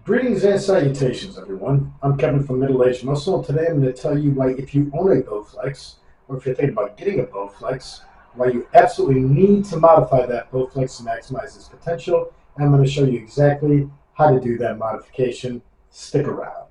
Greetings and salutations, everyone. I'm Kevin from Middle Age Muscle, and today I'm going to tell you why, if you own a Bowflex, or if you're thinking about getting a Bowflex, why you absolutely need to modify that Bowflex to maximize its potential. And I'm going to show you exactly how to do that modification. Stick around.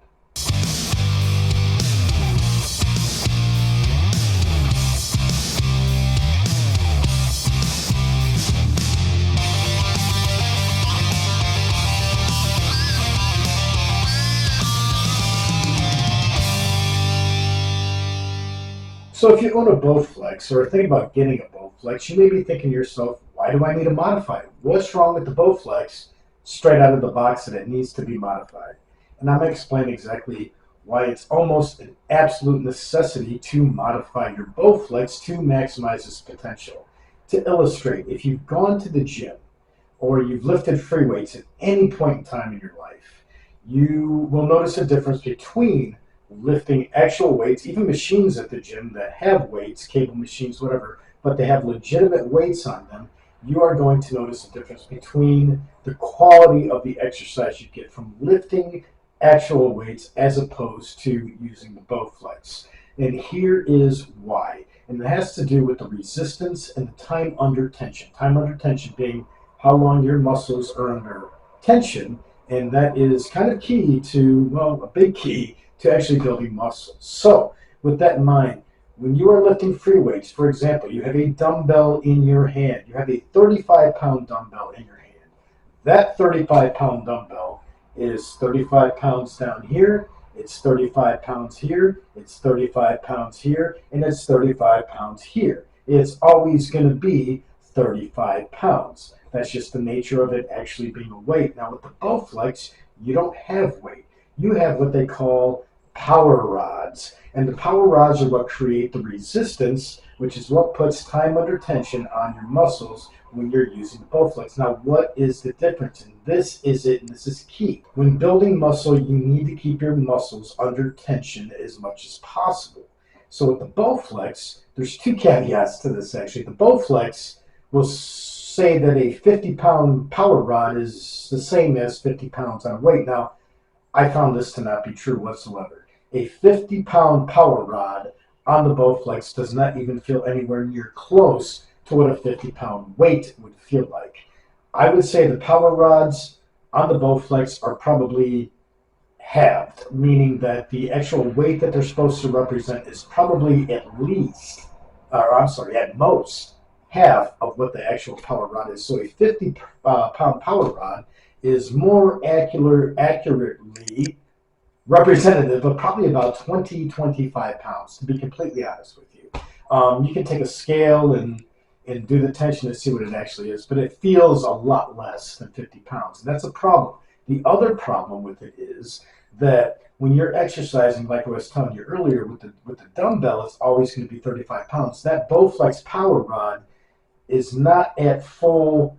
So if you own a Bowflex or are thinking about getting a Bowflex, you may be thinking to yourself, why do I need to modify it? What's wrong with the Bowflex straight out of the box that it needs to be modified? And I'm going to explain exactly why it's almost an absolute necessity to modify your Bowflex to maximize its potential. To illustrate, if you've gone to the gym or you've lifted free weights at any point in time in your life, you will notice a difference between lifting actual weights, even machines at the gym that have weights, cable machines, whatever, but they have legitimate weights on them. You are going to notice a difference between the quality of the exercise you get from lifting actual weights as opposed to using the Bowflex. And here is why. And it has to do with the resistance and the time under tension. Time under tension being how long your muscles are under tension, and that is kind of key to, well, a big key to actually building muscles. So with that in mind, when you are lifting free weights, for example, you have a dumbbell in your hand. You have a 35-pound dumbbell in your hand. That 35-pound dumbbell is 35 pounds down here, it's 35 pounds here, it's 35 pounds here, and it's 35 pounds here. It's always going to be 35 pounds. That's just the nature of it actually being a weight. Now with the Bowflex, you don't have weight. You have what they call power rods. And the power rods are what create the resistance, which is what puts time under tension on your muscles when you're using the Bowflex. Now, what is the difference? And this is it, and this is key. When building muscle, you need to keep your muscles under tension as much as possible. So with the Bowflex, there's two caveats to this actually. The Bowflex will say that a 50-pound power rod is the same as 50 pounds on weight. Now, I found this to not be true whatsoever. A 50-pound power rod on the Bowflex does not even feel anywhere near close to what a 50-pound weight would feel like. I would say the power rods on the Bowflex are probably halved, meaning that the actual weight that they're supposed to represent is probably at most half of what the actual power rod is. So a 50-pound power rod is more accurately representative of probably about 20-25 pounds, to be completely honest with you. You can take a scale and do the tension to see what it actually is, but it feels a lot less than 50 pounds, and that's a problem. The other problem with it is that when you're exercising, like I was telling you earlier, with the dumbbell, it's always going to be 35 pounds. That Bowflex power rod is not at full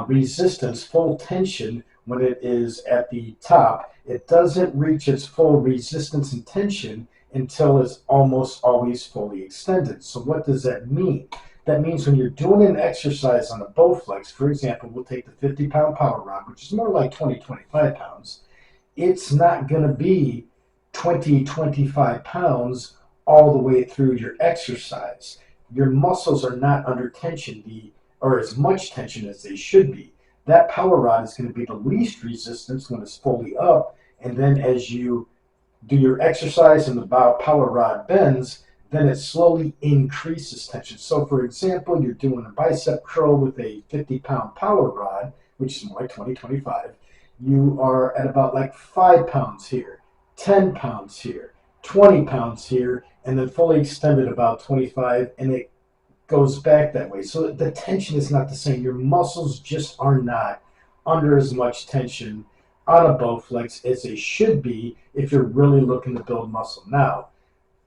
resistance, full tension when it is at the top. It doesn't reach its full resistance and tension until it's almost always fully extended. So what does that mean? That means when you're doing an exercise on a Bowflex, for example, we'll take the 50-pound power rod, which is more like 20-25 pounds. It's not going to be 20-25 pounds all the way through your exercise. Your muscles are not under tension, or as much tension as they should be. That power rod is going to be the least resistance when it's fully up, and then as you do your exercise and the power rod bends, then it slowly increases tension. So for example, you're doing a bicep curl with a 50-pound power rod, which is more like 20-25. You are at about like 5 pounds here, 10 pounds here, 20 pounds here, and then fully extended about 25, and it goes back that way. So the tension is not the same. Your muscles just are not under as much tension on a Bowflex as they should be if you're really looking to build muscle. Now,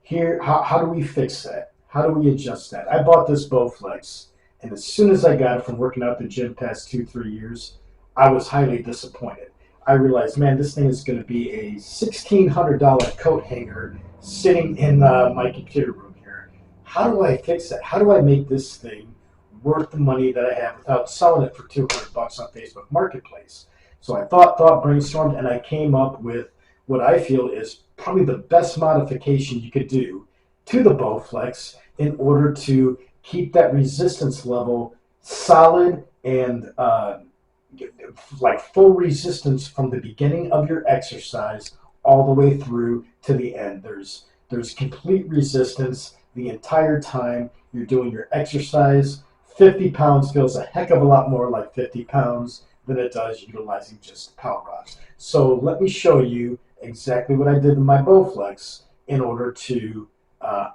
here, how do we fix that? How do we adjust that? I bought this Bowflex, and as soon as I got it from working out the gym past 2-3 years, I was highly disappointed. I realized, man, this thing is going to be a $1,600 coat hanger sitting in my computer room here. How do I fix that? How do I make this thing worth the money that I have without selling it for $200 on Facebook Marketplace? So I brainstormed, and I came up with what I feel is probably the best modification you could do to the Bowflex in order to keep that resistance level solid and like full resistance from the beginning of your exercise all the way through to the end. There's complete resistance the entire time you're doing your exercise. 50 pounds feels a heck of a lot more like 50 pounds than it does utilizing just power rods. So let me show you exactly what I did in my Bowflex in order to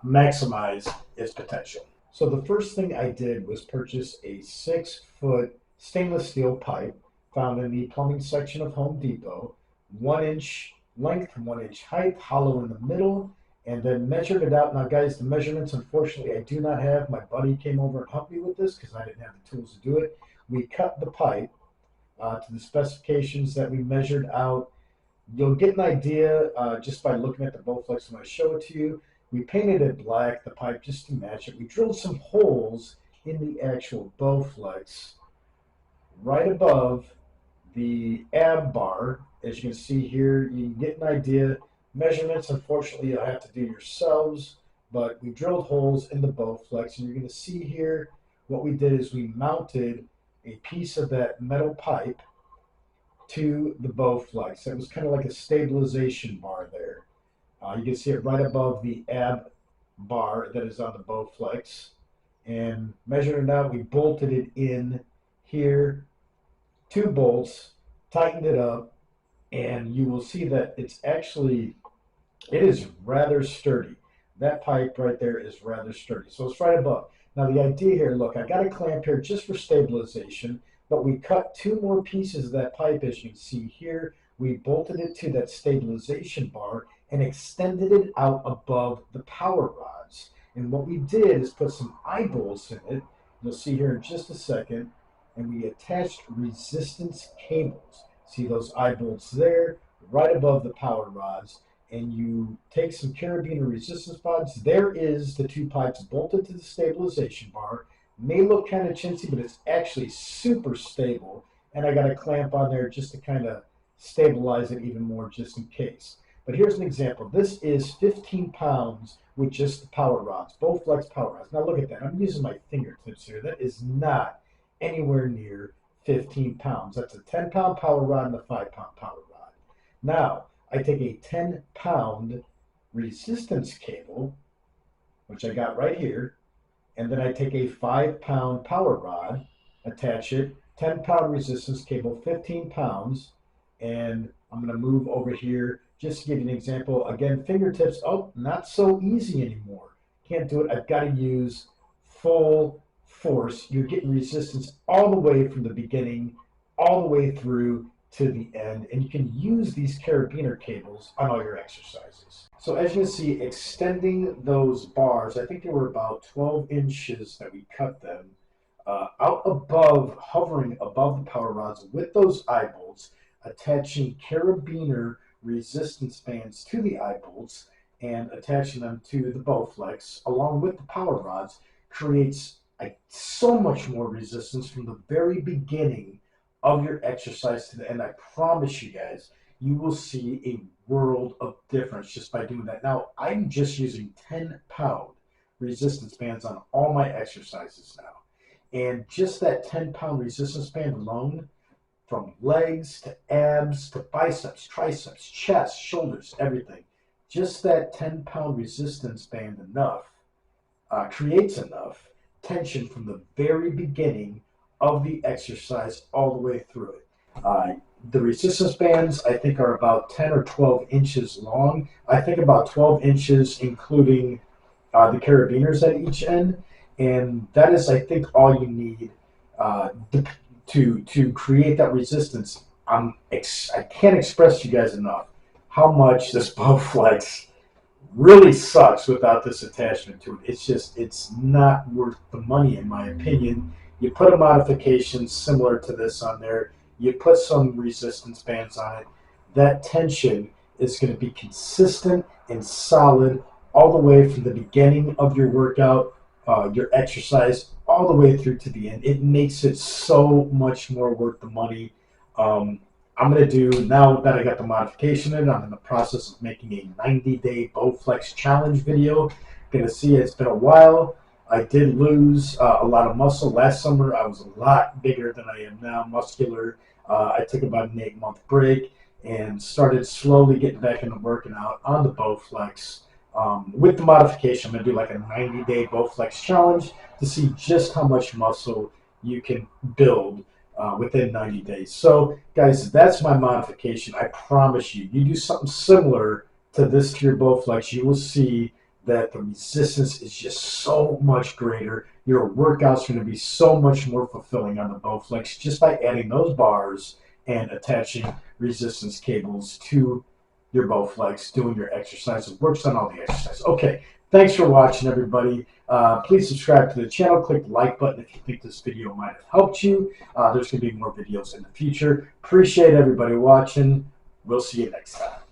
maximize its potential. So the first thing I did was purchase a 6-foot stainless steel pipe found in the plumbing section of Home Depot, 1 inch length, 1 inch height, hollow in the middle, and then measured it out. Now, guys, the measurements, unfortunately, I do not have. My buddy came over and helped me with this because I didn't have the tools to do it. We cut the pipe to the specifications that we measured out. You'll get an idea just by looking at the Bowflex when I show it to you. We painted it black, the pipe, just to match it. We drilled some holes in the actual Bowflex right above the ab bar. As you can see here, you can get an idea. Measurements, unfortunately, you'll have to do yourselves, but we drilled holes in the Bowflex, and you're going to see here what we did is we mounted a piece of that metal pipe to the Bowflex. It was kind of like a stabilization bar there. You can see it right above the ab bar that is on the Bowflex. And measuring it out, we bolted it in here, 2 bolts, tightened it up, and you will see that it is rather sturdy. That pipe right there is rather sturdy. So it's right above. Now the idea here, look, I got a clamp here just for stabilization, but we cut 2 more pieces of that pipe, as you can see here. We bolted it to that stabilization bar and extended it out above the power rods. And what we did is put some eye bolts in it. You'll see here in just a second. And we attached resistance cables. See those eye bolts there, right above the power rods. And you take some carabiner resistance pods. There is the 2 pipes bolted to the stabilization bar. May look kind of chintzy, but it's actually super stable. And I got a clamp on there just to kind of stabilize it even more just in case. But here's an example. This is 15 pounds with just the power rods, Bowflex power rods. Now look at that. I'm using my fingertips here. That is not anywhere near 15 pounds. That's a 10-pound power rod and a 5-pound power rod. Now, I take a 10-pound resistance cable, which I got right here, and then I take a 5-pound power rod, attach it, 10-pound resistance cable, 15 pounds, and I'm going to move over here just to give you an example. Again, fingertips, oh, not so easy anymore. Can't do it. I've got to use full force. You're getting resistance all the way from the beginning, all the way through to the end, and you can use these carabiner cables on all your exercises. So as you can see, extending those bars, I think they were about 12 inches that we cut them, out above, hovering above the power rods with those eye bolts, attaching carabiner resistance bands to the eye bolts and attaching them to the Bowflex along with the power rods creates so much more resistance from the very beginning of your exercise to the end. I promise you guys, you will see a world of difference just by doing that. Now, I'm just using 10-pound resistance bands on all my exercises now. And just that 10-pound resistance band alone, from legs to abs to biceps, triceps, chest, shoulders, everything, just that 10-pound resistance band creates enough tension from the very beginning of the exercise all the way through it. The resistance bands, I think, are about 10 or 12 inches long. I think about 12 inches, including the carabiners at each end. And that is, I think, all you need to create that resistance. I can't express to you guys enough how much this Bowflex really sucks without this attachment to it. It's not worth the money, in my opinion. You put a modification similar to this on there, you put some resistance bands on it, that tension is going to be consistent and solid all the way from the beginning of your workout, your exercise, all the way through to the end. It makes it so much more worth the money. I'm going to do, now that I got the modification in, I'm in the process of making a 90-day Bowflex challenge video. Going to see it's been a while. I did lose a lot of muscle. Last summer, I was a lot bigger than I am now, muscular. I took about an 8-month break and started slowly getting back into working out on the Bowflex. With the modification, I'm going to do like a 90-day Bowflex challenge to see just how much muscle you can build within 90 days. So, guys, that's my modification. I promise you, you do something similar to this to your Bowflex, you will see that the resistance is just so much greater. Your workout's going to be so much more fulfilling on the Bowflex just by adding those bars and attaching resistance cables to your Bowflex, doing your exercise. It works on all the exercise. Okay, thanks for watching, everybody. Please subscribe to the channel. Click the like button if you think this video might have helped you. There's going to be more videos in the future. Appreciate everybody watching. We'll see you next time.